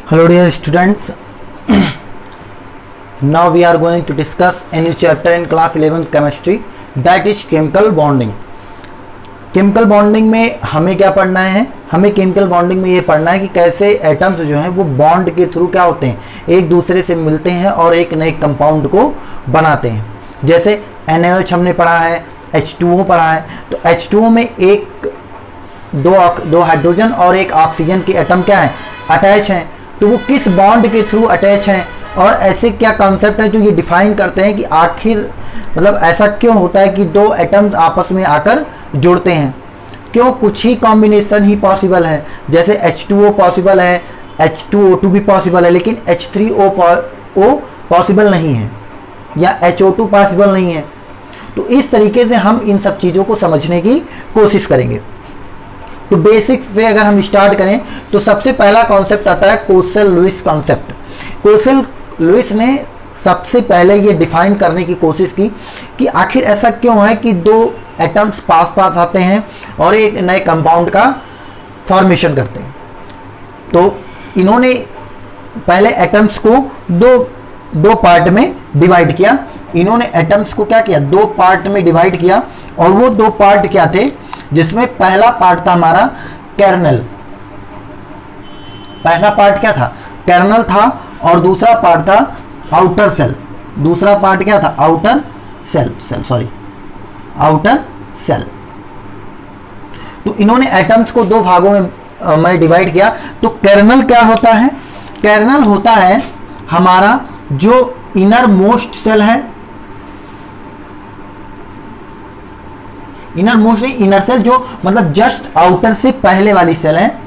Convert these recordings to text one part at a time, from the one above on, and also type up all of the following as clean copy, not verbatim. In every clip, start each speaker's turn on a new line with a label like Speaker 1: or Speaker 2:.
Speaker 1: Hello dear students, now we are going to discuss a new chapter in class 11th chemistry, that is chemical bonding. Chemical bonding में हमें क्या पढ़ना है? हमें chemical bonding में ये पढ़ना है कि कैसे एटम्स जो हैं वो बॉन्ड के थ्रू क्या होते हैं, एक दूसरे से मिलते हैं और एक नए कंपाउंड को बनाते हैं. जैसे NaOH हमने पढ़ा है, H2O पढ़ा है. तो H2O में दो हाइड्रोजन और एक ऑक्सीजन के एटम क्या है, अटैच हैं. तो वो किस बॉन्ड के थ्रू अटैच हैं और ऐसे क्या कॉन्सेप्ट है जो ये डिफाइन करते हैं कि आखिर मतलब ऐसा क्यों होता है कि दो एटम्स आपस में आकर जुड़ते हैं. क्यों? कुछ ही कॉम्बिनेशन ही पॉसिबल है. जैसे H2O पॉसिबल है, H2O2 भी पॉसिबल है, लेकिन H3O पॉसिबल नहीं है या HO2 पॉसिबल नहीं है. तो इस तरीके से हम इन सब चीज़ों को समझने की कोशिश करेंगे. तो बेसिक से अगर हम स्टार्ट करें तो सबसे पहला कॉन्सेप्ट आता है कोसेल-लुईस कॉन्सेप्ट. कोसेल-लुईस ने सबसे पहले ये डिफाइन करने की कोशिश की कि आखिर ऐसा क्यों है कि दो एटम्स पास पास आते हैं और एक नए कंपाउंड का फॉर्मेशन करते हैं. तो इन्होंने पहले एटम्स को दो पार्ट में डिवाइड किया. इन्होंने एटम्स को क्या किया, दो पार्ट में डिवाइड किया. और वो दो पार्ट क्या थे, जिसमें पहला पार्ट था हमारा कर्नल. पहला पार्ट क्या था, कर्नल था. और दूसरा पार्ट था आउटर सेल. दूसरा पार्ट क्या था, आउटर सेल. तो इन्होंने एटम्स को दो भागों में डिवाइड किया. तो कर्नल क्या होता है, कर्नल होता है हमारा जो इनर मोस्ट सेल है. इनर सेल जो मतलब जस्ट आउटर से पहले वाली सेल है.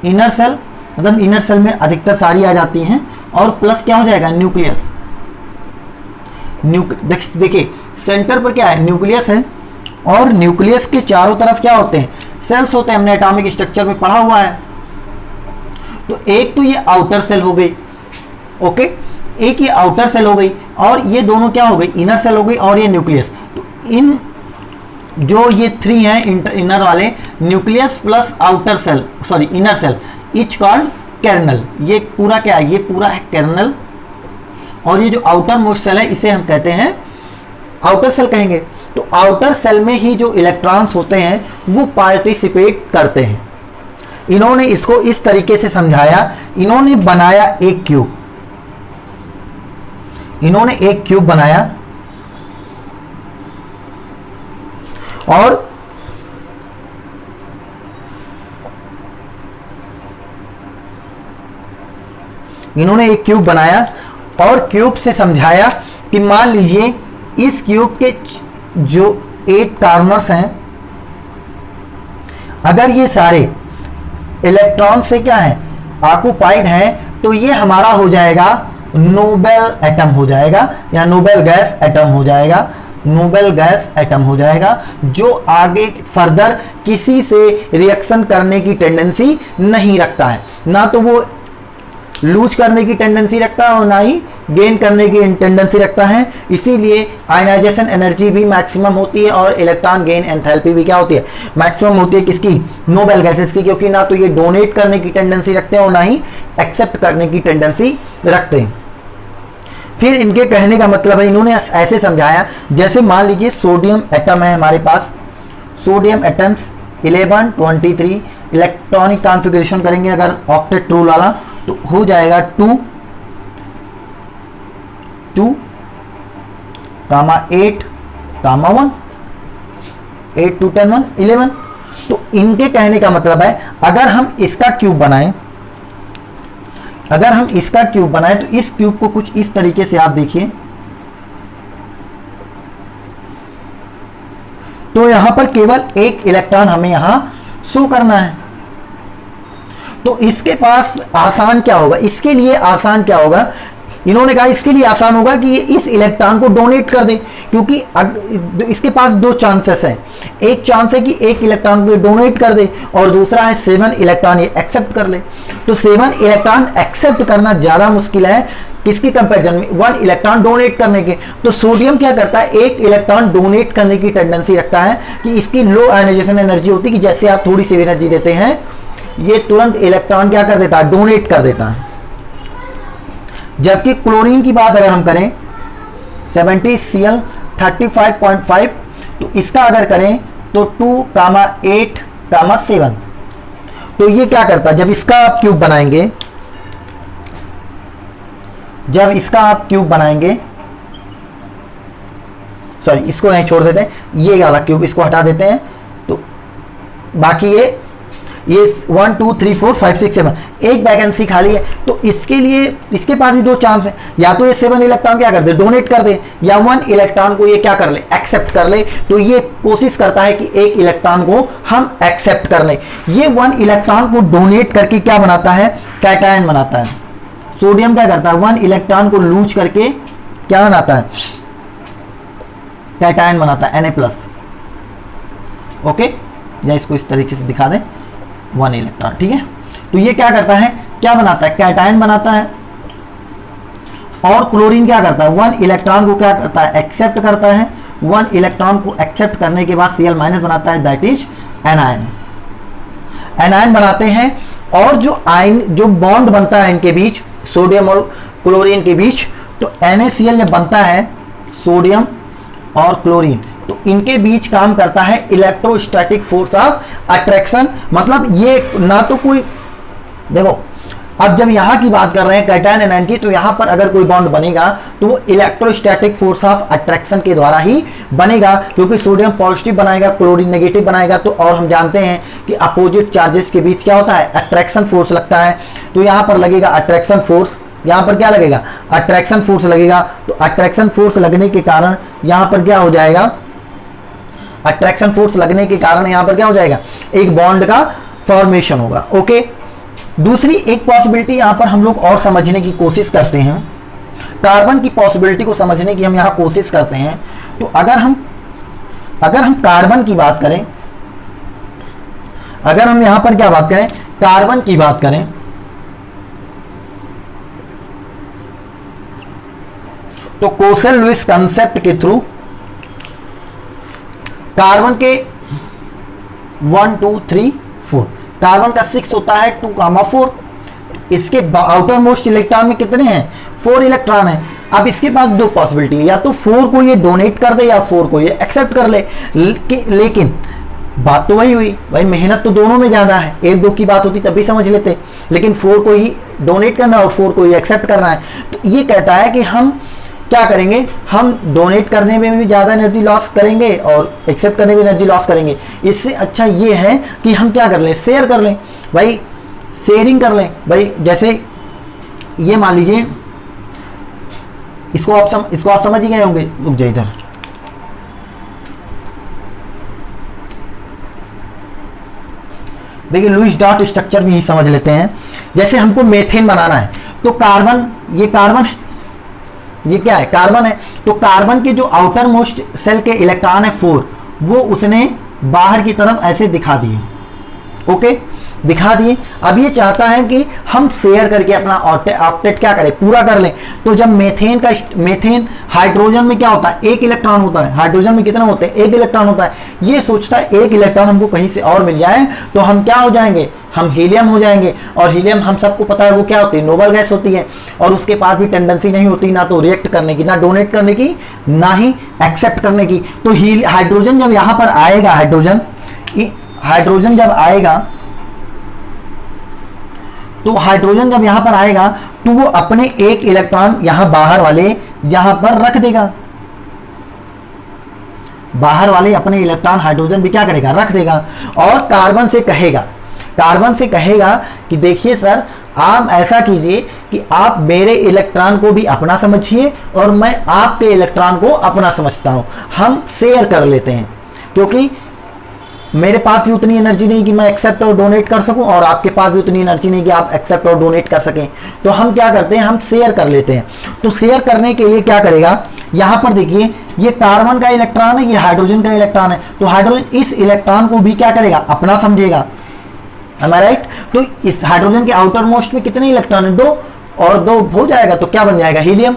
Speaker 1: इनर सेल मतलब इनर सेल में अधिकतर सारी आ जाती हैं. और प्लस क्या हो जाएगा, न्यूक्लियस. देखिए सेंटर पर क्या है, न्यूक्लियस है. और न्यूक्लियस के चारों तरफ क्या होते हैं, सेल्स होते हैं. हमने एटॉमिक स्ट्रक्चर में पढ़ा हुआ है. तो एक तो ये आउटर सेल हो गई, ओके, एक ये आउटर सेल हो गई और ये दोनों क्या हो गई, इनर सेल हो गई और ये न्यूक्लियस. तो इन जो ये थ्री हैं इनर वाले, nucleus plus outer shell inner shell, each called kernel. ये पूरा क्या है, ये पूरा है कर्नल. और ये जो आउटर मोस्ट सेल है इसे हम कहते हैं आउटर सेल कहेंगे. तो आउटर सेल में ही जो इलेक्ट्रॉन्स होते हैं वो पार्टिसिपेट करते हैं. इन्होंने इसको इस तरीके से समझाया. इन्होंने बनाया एक क्यूब. इन्होंने एक क्यूब बनाया और इन्होंने एक क्यूब बनाया और क्यूब से समझाया कि मान लीजिए इस क्यूब के जो 8 कॉर्नर्स हैं, अगर ये सारे इलेक्ट्रॉन से क्या है, ऑक्युपाइड हैं, तो ये हमारा हो जाएगा नोबेल एटम हो जाएगा या नोबेल गैस एटम हो जाएगा. नोबेल गैस एटम हो जाएगा जो आगे फर्दर किसी से रिएक्शन करने की टेंडेंसी नहीं रखता है. ना तो वो लूज करने की टेंडेंसी रखता है और ना ही गेन करने की टेंडेंसी रखता है. इसीलिए आयनाइजेशन एनर्जी भी मैक्सिमम होती है और इलेक्ट्रॉन गेन एंथैल्पी भी क्या होती है, मैक्सिमम होती है. किसकी, नोबेल गैसेस की. क्योंकि ना तो ये डोनेट करने की टेंडेंसी रखते हैं और ना ही एक्सेप्ट करने की टेंडेंसी रखते हैं. फिर इनके कहने का मतलब है, इन्होंने ऐसे समझाया, जैसे मान लीजिए सोडियम एटम है हमारे पास. सोडियम एटम्स 11, 23 इलेक्ट्रॉनिक कॉन्फ़िगरेशन करेंगे अगर ऑक्टेट रूल वाला, तो हो जाएगा 2, 8, 1, 8 2 10 1 11. तो इनके कहने का मतलब है अगर हम इसका क्यूब बनाएं, तो इस क्यूब को कुछ इस तरीके से आप देखिए. तो यहां पर केवल एक इलेक्ट्रॉन हमें यहां शो करना है. तो इसके पास आसान क्या होगा, इसके लिए आसान क्या होगा, इन्होंने कहा इसके लिए आसान होगा कि ये इस इलेक्ट्रॉन को डोनेट कर दे. क्योंकि इसके पास दो चांसेस हैं. एक चांस है कि एक इलेक्ट्रॉन को डोनेट कर दे और दूसरा है 7 इलेक्ट्रॉन ये एक्सेप्ट कर ले. तो 7 इलेक्ट्रॉन एक्सेप्ट करना ज़्यादा मुश्किल है किसकी कंपैरिजन में, 1 इलेक्ट्रॉन डोनेट करने के. तो सोडियम क्या करता है, एक इलेक्ट्रॉन डोनेट करने की टेंडेंसी रखता है कि इसकी लो आयनाइजेशन एनर्जी होती है कि जैसे आप थोड़ी सी एनर्जी देते हैं ये तुरंत इलेक्ट्रॉन क्या कर देता है, डोनेट कर देता है. जबकि क्लोरीन की बात अगर हम करें 70Cl 35.5, तो इसका अगर करें तो 2,8,7। तो ये क्या करता है, जब इसका आप क्यूब बनाएंगे, सॉरी इसको यहीं छोड़ देते हैं, ये वाला क्यूब इसको हटा देते हैं, तो बाकी ये 1 2 3 4 5 6 7 एक वैकेंसी खाली है। तो इसके लिए इसके पास भी 2 चांस है, या तो ये 7 इलेक्ट्रॉन क्या कर दे, डोनेट कर दे, या 1 इलेक्ट्रॉन को ये क्या कर ले, एक्सेप्ट कर ले। तो ये कोशिश करता है कि 1 इलेक्ट्रॉन को हम एक्सेप्ट कर ले। ये 1 इलेक्ट्रॉन को डोनेट करके क्या बनाता है, कैटायन बनाता है। सोडियम क्या करता है, 1 इलेक्ट्रॉन को लूज करके क्या बनाता है, कैटायन बनाता है, Na+। ओके, या इसको इस तरीके से दिखा दें, 1 इलेक्ट्रॉन, ठीक है। तो ये क्या करता है, क्या बनाता है, कैटायन बनाता है। और क्लोरीन क्या करता है, 1 इलेक्ट्रॉन को क्या करता है, एक्सेप्ट करता है। 1 इलेक्ट्रॉन को एक्सेप्ट करने के बाद Cl- बनाता है, दैट इज एनायन। एनायन बनाते हैं, और जो आयन, जो बॉन्ड बनता है इनके बीच, सोडियम और क्लोरीन के बीच, तो NaCl जब बनता है सोडियम और क्लोरीन, तो इनके बीच काम करता है इलेक्ट्रोस्टैटिक फोर्स ऑफ अट्रैक्शन। मतलब ये ना तो कोई, देखो अब जब यहाँ की बात कर रहे हैं कैटायन एनायन की, तो यहाँ पर अगर कोई बॉन्ड बनेगा तो वो इलेक्ट्रोस्टैटिक फोर्स ऑफ अट्रैक्शन के द्वारा ही बनेगा, क्योंकि सोडियम पॉजिटिव बनाएगा, क्लोरीन नेगेटिव बनाएगा। तो और हम जानते हैं कि अपोजिट चार्जेस के बीच क्या होता है, अट्रैक्शन फोर्स लगता है। तो यहाँ पर लगेगा अट्रैक्शन फोर्स, यहाँ पर क्या लगेगा, अट्रैक्शन फोर्स लगेगा। तो अट्रैक्शन फोर्स लगने के कारण यहाँ पर क्या हो जाएगा, अट्रैक्शन फोर्स लगने के कारण यहाँ पर क्या हो जाएगा, एक बॉन्ड का फॉर्मेशन होगा। ओके, दूसरी एक पॉसिबिलिटी यहाँ पर हम लोग और समझने की कोशिश करते हैं, कार्बन की पॉसिबिलिटी को समझने की हम यहाँ कोशिश करते हैं। तो अगर हम कार्बन की बात करें, अगर हम यहाँ पर क्या बात करें, कार्बन की बात करें, तो कोसेल-लुईस कंसेप्ट के थ्रू कार्बन के 1 2 3 4, कार्बन का 6 होता है 2,4। इसके आउटर मोस्ट इलेक्ट्रॉन में कितने हैं, 4 इलेक्ट्रॉन है। अब इसके पास 2 पॉसिबिलिटी है, या तो 4 को ये डोनेट कर दे या 4 को ये एक्सेप्ट कर ले। लेकिन बात तो वही हुई भाई, मेहनत तो दोनों में ज़्यादा है। 1-2 की बात होती तब भी समझ लेते, लेकिन 4 को ही डोनेट करना और 4 को ही एक्सेप्ट करना है। तो ये कहता है कि हम क्या करेंगे, हम डोनेट करने में भी ज़्यादा एनर्जी लॉस करेंगे और एक्सेप्ट करने में एनर्जी लॉस करेंगे। इससे अच्छा ये है कि हम क्या कर लें, शेयर कर लें भाई, शेयरिंग कर लें भाई। जैसे ये मान लीजिए, इसको आप समझ ही गए होंगे, रुक जाइए इधर। देखिए लुईस डॉट स्ट्रक्चर भी समझ लेते हैं। जैसे हमको मेथेन बनाना है, तो कार्बन, ये कार्बन है, ये क्या है, कार्बन है। तो कार्बन के जो आउटर मोस्ट सेल के इलेक्ट्रॉन है 4, वो उसने बाहर की तरफ ऐसे दिखा दिए। ओके, दिखा दिए। अब ये चाहता है कि हम शेयर करके अपना ऑक्टेट क्या करें, पूरा कर लें। तो जब मेथेन हाइड्रोजन में क्या होता है, 1 इलेक्ट्रॉन होता है, हाइड्रोजन में कितना होते हैं, 1 इलेक्ट्रॉन होता है। ये सोचता है 1 इलेक्ट्रॉन हमको कहीं से और मिल जाए तो हम क्या हो जाएंगे, हम हीलियम हो जाएंगे। और हीलियम हम सबको पता है वो क्या होती है, नोबल गैस होती है, और उसके पास भी टेंडेंसी नहीं होती ना तो रिएक्ट करने की, ना डोनेट करने की, ना ही एक्सेप्ट करने की। तो हाइड्रोजन जब यहाँ पर आएगा, हाइड्रोजन जब आएगा, तो हाइड्रोजन जब यहां पर आएगा तो वो अपने 1 इलेक्ट्रॉन यहां बाहर वाले यहां पर रख देगा। बाहर वाले अपने इलेक्ट्रॉन हाइड्रोजन भी क्या करेगा, रख देगा। और कार्बन से कहेगा कि देखिए सर, आप ऐसा कीजिए कि आप मेरे इलेक्ट्रॉन को भी अपना समझिए और मैं आपके इलेक्ट्रॉन को अपना समझता हूं, हम शेयर कर लेते हैं। क्योंकि मेरे पास भी उतनी एनर्जी नहीं कि मैं एक्सेप्ट और डोनेट कर सकूं, और आपके पास भी उतनी एनर्जी नहीं कि आप एक्सेप्ट और डोनेट कर सकें। तो हम क्या करते हैं, हम शेयर कर लेते हैं। तो शेयर करने के लिए क्या करेगा, यहां पर देखिए ये कार्बन का इलेक्ट्रॉन है, ये हाइड्रोजन का इलेक्ट्रॉन है। तो हाइड्रोजन इस इलेक्ट्रॉन को भी क्या करेगा, अपना समझेगा। Am I right? तो इस हाइड्रोजन के आउटर मोस्ट में कितने इलेक्ट्रॉन है, 2, और 2 हो जाएगा तो क्या बन जाएगा, हीलियम।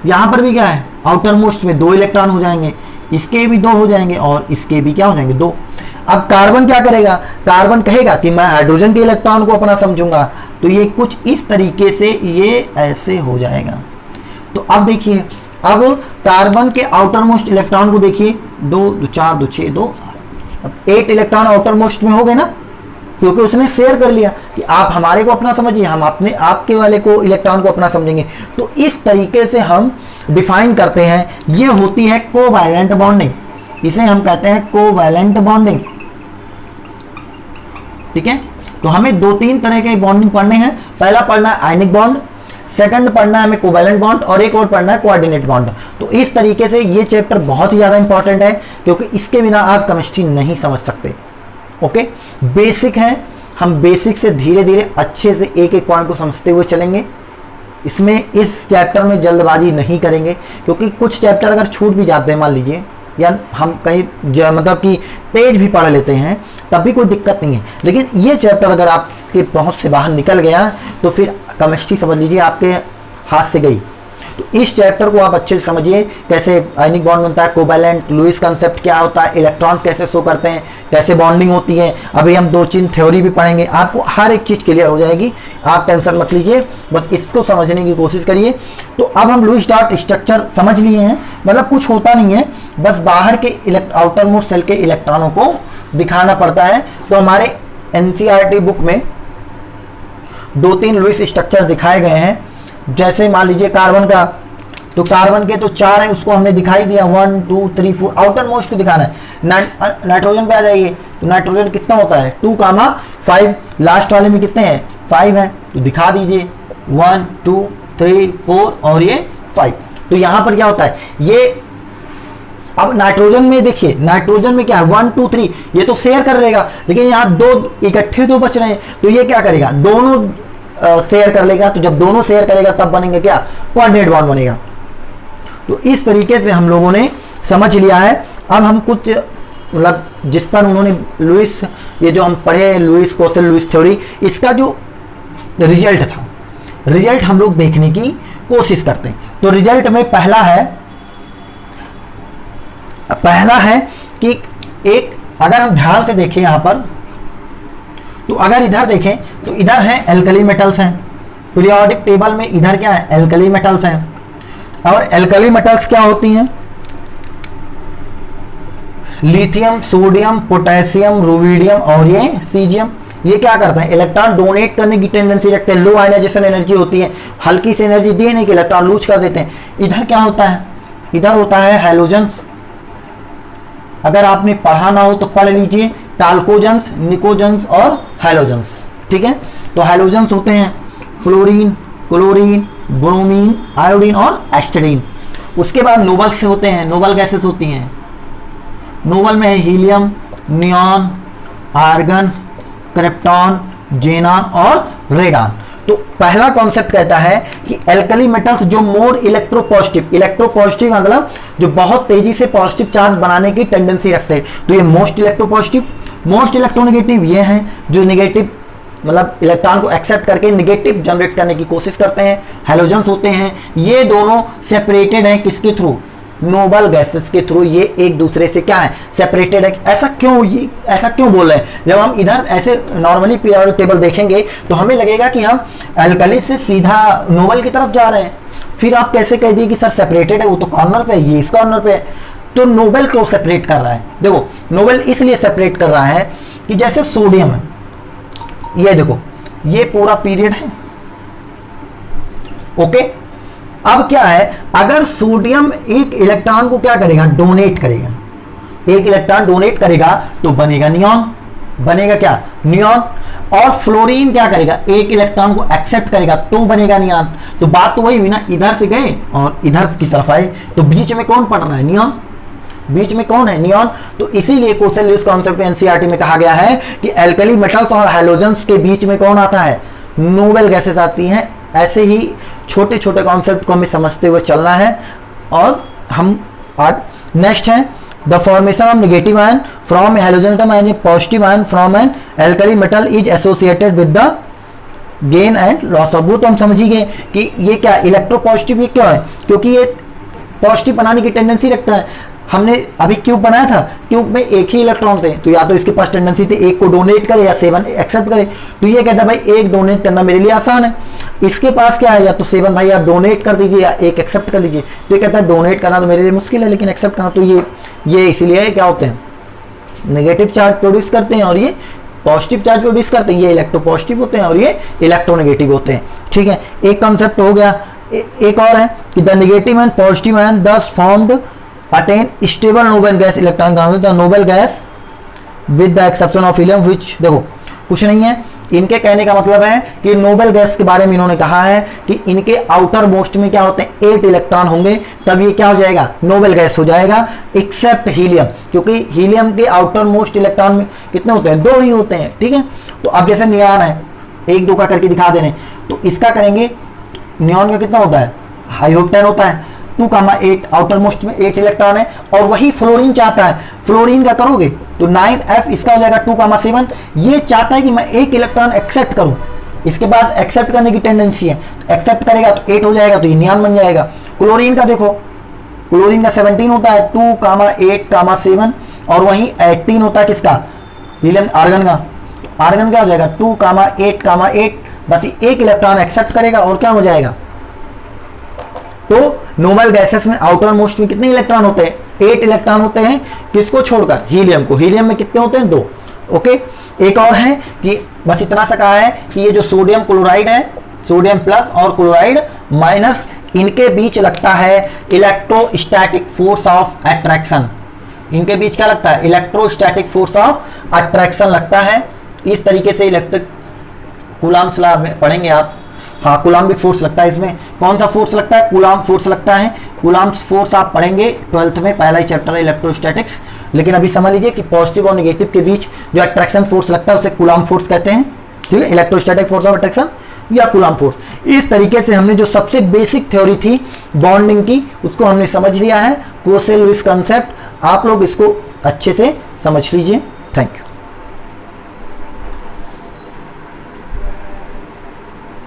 Speaker 1: यहां पर भी क्या है, आउटर मोस्ट में 2 इलेक्ट्रॉन हो जाएंगे, इसके भी 2 हो जाएंगे और इसके भी क्या हो जाएंगे, 2। अब कार्बन क्या करेगा, कार्बन कहेगा कि मैं हाइड्रोजन के इलेक्ट्रॉन को अपना समझूंगा, तो ये कुछ इस तरीके से ये ऐसे हो जाएगा। तो अब देखिए, अब कार्बन के आउटर मोस्ट इलेक्ट्रॉन को देखिए, 2 2 4 2 6 2 अब 8 इलेक्ट्रॉन आउटर मोस्ट में हो गए ना, क्योंकि उसने शेयर कर लिया कि आप हमारे को अपना समझिए, हम अपने आपके वाले को इलेक्ट्रॉन को अपना समझेंगे। तो इस तरीके से हम डिफाइन करते हैं। ये होती है कोवैलेंट बॉन्डिंग, इसे हम कहते हैं कोवैलेंट बॉन्डिंग। ठीक है, तो हमें 2-3 तरह के बॉन्डिंग पढ़ने हैं। पहला पढ़ना है आयनिक बॉन्ड, सेकंड पढ़ना है हमें कोवैलेंट बॉन्ड, और एक और पढ़ना है कोऑर्डिनेट बॉन्ड। तो इस तरीके से ये चैप्टर बहुत ही ज़्यादा इंपॉर्टेंट है, क्योंकि इसके बिना आप केमिस्ट्री नहीं समझ सकते। ओके, बेसिक है, हम बेसिक से धीरे धीरे अच्छे से एक एक पॉइंट को समझते हुए चलेंगे। इसमें इस चैप्टर में जल्दबाजी नहीं करेंगे, क्योंकि कुछ चैप्टर अगर छूट भी जाते हैं, मान लीजिए, या हम कहीं मतलब कि तेज भी पढ़ लेते हैं, तब भी कोई दिक्कत नहीं है। लेकिन ये चैप्टर अगर आपके पहुंच से बाहर निकल गया तो फिर केमिस्ट्री समझ लीजिए आपके हाथ से गई। तो इस चैप्टर को आप अच्छे से समझिए, कैसे आयनिक बॉन्ड बनता है, कोवैलेंट, लुईस कंसेप्ट क्या होता है, इलेक्ट्रॉन्स कैसे शो करते हैं, कैसे बॉन्डिंग होती है। अभी हम 2-3 थ्योरी भी पढ़ेंगे, आपको हर एक चीज़ क्लियर हो जाएगी, आप टेंशन मत लीजिए, बस इसको समझने की कोशिश करिए। तो अब हम लुईस डॉट स्ट्रक्चर समझ लिए हैं, मतलब कुछ होता नहीं है, बस बाहर के आउटर मोस्ट सेल के इलेक्ट्रॉनों को दिखाना पड़ता है। तो हमारे NCERT बुक में 2-3 लुईस स्ट्रक्चर दिखाए गए हैं। जैसे मान लीजिए कार्बन का, तो कार्बन के तो 4 है, उसको हमने दिखाई दिया, 1 2 3 4, आउटर मोस्ट को दिखाना है। नाइट्रोजन पे आ जाइए, तो नाइट्रोजन कितना होता है 2,5, लास्ट वाले में कितने हैं 5 है, तो दिखा दीजिए 1 2 3 4 और ये 5। तो यहाँ पर क्या होता है, ये अब नाइट्रोजन में देखिए, नाइट्रोजन में क्या है 1 2 3, ये तो शेयर कर लेगा, लेकिन यहाँ 2 इकट्ठे 2 बच रहे हैं, तो ये क्या करेगा, दोनों शेयर कर लेगा। तो जब दोनों शेयर करेगा तब बनेंगे क्या, कोऑर्डिनेट बॉन्ड बनेगा। तो इस तरीके से हम लोगों ने समझ लिया है। अब हम कुछ मतलब जिस पर उन्होंने लुईस, ये जो हम पढ़े लुईस कोसेल लुईस थ्योरी, इसका जो रिजल्ट था, रिजल्ट हम लोग देखने की कोशिश करते हैं। तो रिजल्ट में पहला है कि एक, अगर हम ध्यान से देखें यहाँ पर, तो अगर इधर देखें तो इधर है एल्कली मेटल्स हैं, पीरियोडिक टेबल में इधर क्या है एल्कली मेटल्स हैं। और एल्कली मेटल्स क्या होती हैं, लिथियम, सोडियम, पोटेशियम, रुबिडियम और ये सीजियम। ये क्या करते हैं, इलेक्ट्रॉन डोनेट करने की टेंडेंसी रखते हैं, लो आयनाइजेशन एनर्जी होती है, हल्की सी एनर्जी देने के इलेक्ट्रॉन लूज कर देते हैं। इधर क्या होता है, इधर होता है हैलोजन्स। अगर आपने पढ़ा ना हो तो पढ़ लीजिए, टाल्कोजन्स, निकोजन्स और हैलोजन्स। ठीक है, तो हैलोजन्स होते हैं फ्लोरीन, क्लोरीन, ब्रोमीन, आयोडीन और एस्टेरीन। उसके बाद नोबल से होते हैं, नोबल गैसेस होती हैं। नोबल में है helium, neon, argon, krypton, xenon और रेडॉन। तो पहला कॉन्सेप्ट कहता है कि एल्कली मेटल्स जो मोर इलेक्ट्रोपॉजिटिव, इलेक्ट्रोपॉजिटिव मतलब जो बहुत तेजी से पॉजिटिव चार्ज बनाने की टेंडेंसी रखते हैं, तो ये मोस्ट इलेक्ट्रोपॉजिटिव। मोस्ट इलेक्ट्रोनेगेटिव ये हैं जो नेगेटिव मतलब इलेक्ट्रॉन को एक्सेप्ट करके नेगेटिव जनरेट करने की कोशिश करते हैं, हैलोजन्स होते हैं। ये दोनों सेपरेटेड हैं किसके थ्रू, नोबल गैसेस के थ्रू। ये एक दूसरे से क्या है, सेपरेटेड है। ऐसा क्यों बोल रहे हैं, जब हम इधर ऐसे नॉर्मली पीरियोडिक टेबल देखेंगे तो हमें लगेगा कि हम एल्कली से सीधा नोबल की तरफ जा रहे हैं। फिर आप कैसे कह दिए कि सर सेपरेटेड है, वो तो कॉर्नर पे है, ये इस कॉर्नर पे है। तो नोबल क्यों सेपरेट कर रहा है, देखो नोबल इसलिए सेपरेट कर रहा है कि जैसे सोडियम है, ये देखो ये पूरा पीरियड है। ओके, अब क्या है, अगर सोडियम एक इलेक्ट्रॉन को क्या करेगा, डोनेट करेगा, एक इलेक्ट्रॉन डोनेट करेगा तो बनेगा नियॉन, बनेगा क्या नियॉन। और फ्लोरीन क्या करेगा, एक इलेक्ट्रॉन को एक्सेप्ट करेगा तो बनेगा नियॉन। तो बात तो वही हुई ना, इधर से गए और इधर की तरफ आए, तो बीच में कौन पड़ रहा है, नियॉन। बीच में कौन है, नियॉन। तो इसीलिए कोसेल लुईस कॉन्सेप्ट एनसीईआरटी में कहा गया है कि एल्कली मेटल्स और हैलोजन्स के बीच में कौन आता है, नोबल गैसेस आती हैं। ऐसे ही छोटे छोटे कॉन्सेप्ट को हमें समझते हुए चलना है। और हम आज नेक्स्ट है the formation of negative ion from halogen atom and positive ion from an alkali metal is associated with the gain and loss of. वो तो हम समझ ही गए कि ये क्या इलेक्ट्रो पॉजिटिव, ये क्यों है, क्योंकि ये पॉजिटिव बनाने की टेंडेंसी रखता है। हमने अभी क्यूब बनाया था, क्यूब में एक ही इलेक्ट्रॉन थे, तो या तो इसके पास टेंडेंसी थी एक को डोनेट करे या 7 एक्सेप्ट करे। तो ये कहता है भाई एक डोनेट करना मेरे लिए आसान है, इसके पास क्या है, या तो 7 भाई आप डोनेट कर दीजिए या एक एक्सेप्ट कर लीजिए। तो ये कहता है डोनेट करना तो मेरे लिए मुश्किल है, लेकिन एक्सेप्ट करना तो ये इसीलिए क्या होते हैं, नेगेटिव चार्ज प्रोड्यूस करते हैं और ये पॉजिटिव चार्ज प्रोड्यूस करते हैं। ये इलेक्ट्रोपॉजिटिव होते हैं और ये इलेक्ट्रोनेगेटिव होते हैं। ठीक है, एक कॉन्सेप्ट हो गया। एक और है कि the negative and positive ion दस formed attain stable noble gas electron the noble gas with the exception of helium which, देखो कुछ नहीं है, इनके कहने का मतलब है कि नोबल गैस के बारे में इन्होंने कहा है कि इनके आउटर मोस्ट में क्या होते हैं 8 इलेक्ट्रॉन होंगे, तब ये क्या हो जाएगा, नोबल गैस हो जाएगा, एक्सेप्ट हीलियम, क्योंकि हीलियम के आउटर मोस्ट इलेक्ट्रॉन में कितने होते हैं, 2 ही होते हैं। ठीक है, तो अब जैसे नियॉन है, 1 2 का करके दिखा देने, तो इसका करेंगे, नियॉन का कितना होता है, हाई ऑक्टेन होता है, 2,8 आउटर मोस्ट में 8 इलेक्ट्रॉन है, और वही फ्लोरीन चाहता है, फ्लोरीन का करोगे तो 9F, इसका हो जाएगा 2,7, ये चाहता है कि मैं 1 इलेक्ट्रॉन एक्सेप्ट करूं, इसके पास एक्सेप्ट करने की टेंडेंसी है, एक्सेप्ट करेगा तो 8 हो जाएगा, तो ये नियॉन बन जाएगा। क्लोरीन का देखो, क्लोरीन का 17 होता है, 2,8,7, और वही 18 होता है किसका, हीलियम आर्गन का, आर्गन क्या हो जाएगा 2,8,8, बस 1 इलेक्ट्रॉन एक्सेप्ट करेगा और क्या हो जाएगा। तो नोबल गैसेस में आउटर मोस्ट में कितने इलेक्ट्रॉन होते हैं, 8 इलेक्ट्रॉन होते हैं, किसको छोड़कर, हीलियम को, हीलियम में कितने होते हैं, 2। ओके, एक और है कि बस इतना सा कहा है कि ये जो सोडियम क्लोराइड है, सोडियम प्लस और क्लोराइड माइनस, इनके बीच लगता है इलेक्ट्रोस्टैटिक फोर्स ऑफ अट्रैक्शन, इनके बीच क्या लगता है, इलेक्ट्रोस्टैटिक फोर्स ऑफ अट्रैक्शन लगता है। इस तरीके से इलेक्ट्रिक कूलाम्ब लॉ में पढ़ेंगे आप, हाँ कूलाम्बिक फोर्स लगता है, इसमें कौन सा फोर्स लगता है, कूलाम्ब फोर्स लगता है। कूलाम्ब फोर्स आप पढ़ेंगे 12th में, पहला ही चैप्टर है इलेक्ट्रोस्टैटिक्स। लेकिन अभी समझ लीजिए कि पॉजिटिव और नेगेटिव के बीच जो अट्रैक्शन फोर्स लगता है उसे कूलाम्ब फोर्स कहते हैं। ठीक है, इलेक्ट्रोस्टैटिक फोर्स ऑफ अट्रैक्शन या कूलाम्ब फोर्स। इस तरीके से हमने जो सबसे बेसिक थ्योरी थी बॉन्डिंग की, उसको हमने समझ लिया है, कोसेल लुईस कॉन्सेप्ट। आप लोग इसको अच्छे से समझ लीजिए। Thank you.